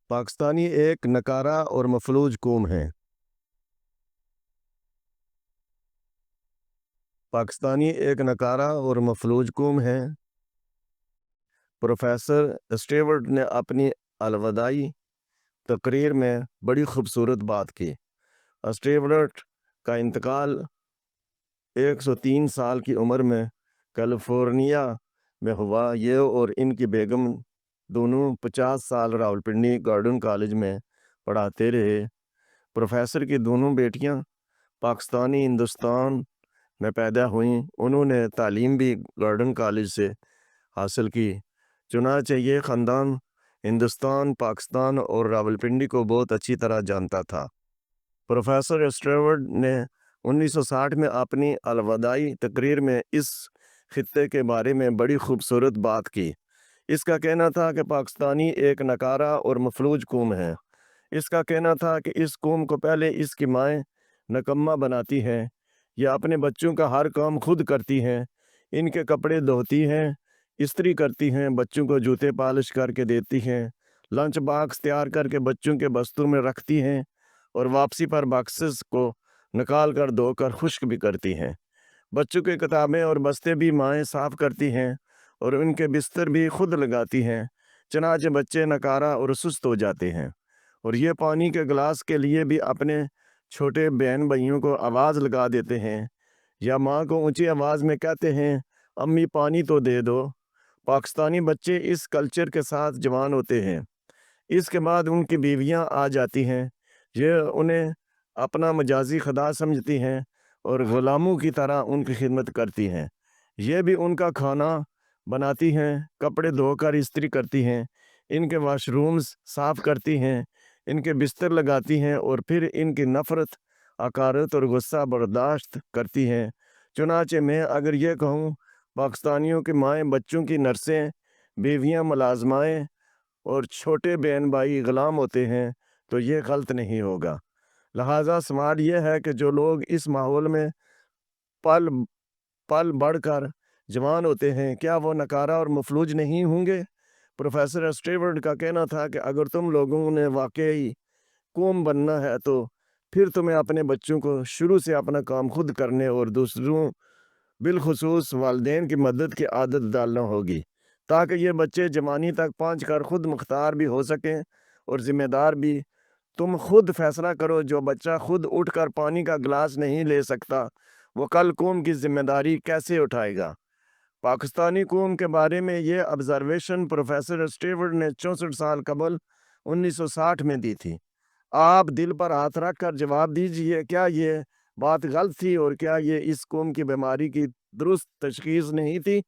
پاکستانی ایک نکارہ اور مفلوج قوم ہے۔ پاکستانی ایک نکارہ اور مفلوج قوم ہے۔ پروفیسر اسٹیورٹ نے اپنی الوداعی تقریر میں بڑی خوبصورت بات کی۔ اسٹیورٹ کا انتقال 103 سال کی عمر میں کیلیفورنیا میں ہوا۔ یہ اور ان کی بیگم دونوں 50 سال راولپنڈی گارڈن کالج میں پڑھاتے رہے۔ پروفیسر کی دونوں بیٹیاں پاکستانی ہندوستان میں پیدا ہوئیں۔ انہوں نے تعلیم بھی گارڈن کالج سے حاصل کی۔ چنانچہ یہ خاندان ہندوستان، پاکستان اور راولپنڈی کو بہت اچھی طرح جانتا تھا۔ پروفیسر اسٹیورٹ نے 1960 میں اپنی الوداعی تقریر میں اس خطے کے بارے میں بڑی خوبصورت بات کی۔ اس کا کہنا تھا کہ پاکستانی ایک نکارہ اور مفلوج قوم ہے۔ اس کا کہنا تھا کہ اس قوم کو پہلے اس کی مائیں نکمہ بناتی ہیں۔ یہ اپنے بچوں کا ہر کام خود کرتی ہیں۔ ان کے کپڑے دھوتی ہیں، استری کرتی ہیں، بچوں کو جوتے پالش کر کے دیتی ہیں، لنچ باکس تیار کر کے بچوں کے بستوں میں رکھتی ہیں اور واپسی پر باکسز کو نکال کر دھو کر خشک بھی کرتی ہیں۔ بچوں کی کتابیں اور بستے بھی مائیں صاف کرتی ہیں اور ان کے بستر بھی خود لگاتی ہیں۔ چنانچہ بچے نکارہ اور سست ہو جاتے ہیں اور یہ پانی کے گلاس کے لیے بھی اپنے چھوٹے بہن بھائیوں کو آواز لگا دیتے ہیں یا ماں کو اونچی آواز میں کہتے ہیں، امی پانی تو دے دو۔ پاکستانی بچے اس کلچر کے ساتھ جوان ہوتے ہیں۔ اس کے بعد ان کی بیویاں آ جاتی ہیں۔ یہ انہیں اپنا مجازی خدا سمجھتی ہیں اور غلاموں کی طرح ان کی خدمت کرتی ہیں۔ یہ بھی ان کا کھانا بناتی ہیں، کپڑے دھو کر استری کرتی ہیں، ان کے واش رومز صاف کرتی ہیں، ان کے بستر لگاتی ہیں اور پھر ان کی نفرت، حقارت اور غصہ برداشت کرتی ہیں۔ چنانچہ میں اگر یہ کہوں پاکستانیوں کی مائیں بچوں کی نرسیں، بیویاں ملازمائیں اور چھوٹے بہن بھائی غلام ہوتے ہیں تو یہ غلط نہیں ہوگا۔ لہٰذا سوال یہ ہے کہ جو لوگ اس ماحول میں پل بڑھ کر جوان ہوتے ہیں، کیا وہ نکارہ اور مفلوج نہیں ہوں گے؟ پروفیسر اسٹیورٹ کا کہنا تھا کہ اگر تم لوگوں نے واقعی قوم بننا ہے تو پھر تمہیں اپنے بچوں کو شروع سے اپنا کام خود کرنے اور دوسروں بالخصوص والدین کی مدد کی عادت ڈالنا ہوگی، تاکہ یہ بچے جوانی تک پہنچ کر خود مختار بھی ہو سکیں اور ذمہ دار بھی۔ تم خود فیصلہ کرو، جو بچہ خود اٹھ کر پانی کا گلاس نہیں لے سکتا وہ کل قوم کی ذمہ داری کیسے اٹھائے گا؟ پاکستانی قوم کے بارے میں یہ آبزرویشن پروفیسر اسٹیورٹ نے 64 سال قبل 1960 میں دی تھی۔ آپ دل پر ہاتھ رکھ کر جواب دیجئے، کیا یہ بات غلط تھی اور کیا یہ اس قوم کی بیماری کی درست تشخیص نہیں تھی؟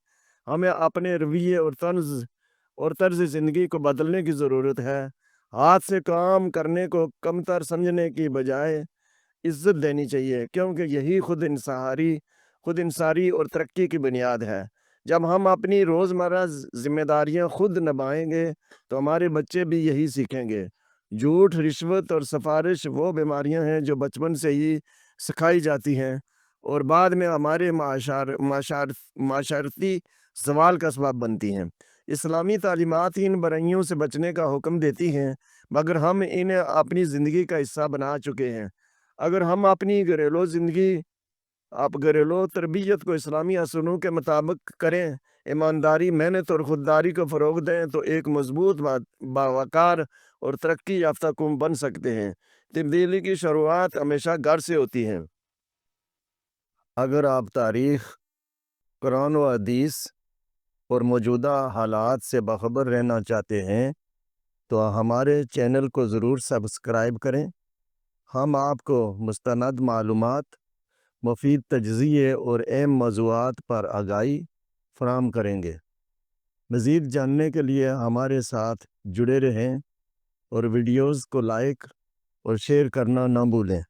ہمیں اپنے رویے اور طرز زندگی کو بدلنے کی ضرورت ہے۔ ہاتھ سے کام کرنے کو کمتر سمجھنے کی بجائے عزت دینی چاہیے، کیونکہ یہی خود انحصاری اور ترقی کی بنیاد ہے۔ جب ہم اپنی روزمرہ ذمہ داریاں خود نبھائیں گے تو ہمارے بچے بھی یہی سیکھیں گے۔ جھوٹ، رشوت اور سفارش وہ بیماریاں ہیں جو بچپن سے ہی سکھائی جاتی ہیں اور بعد میں ہمارے معاشرتی زوال کا سبب بنتی ہیں۔ اسلامی تعلیمات ان برائیوں سے بچنے کا حکم دیتی ہیں، مگر ہم انہیں اپنی زندگی کا حصہ بنا چکے ہیں۔ اگر ہم اپنی گھریلو تربیت کو اسلامی اصولوں کے مطابق کریں، ایمانداری، محنت اور خودداری کو فروغ دیں تو ایک مضبوط، باوقار اور ترقی یافتہ قوم بن سکتے ہیں۔ تبدیلی کی شروعات ہمیشہ گھر سے ہوتی ہیں۔ اگر آپ تاریخ، قرآن و حدیث اور موجودہ حالات سے باخبر رہنا چاہتے ہیں تو ہمارے چینل کو ضرور سبسکرائب کریں۔ ہم آپ کو مستند معلومات، مفید تجزیے اور اہم موضوعات پر آگاہی فراہم کریں گے۔ مزید جاننے کے لیے ہمارے ساتھ جڑے رہیں اور ویڈیوز کو لائک اور شیئر کرنا نہ بھولیں۔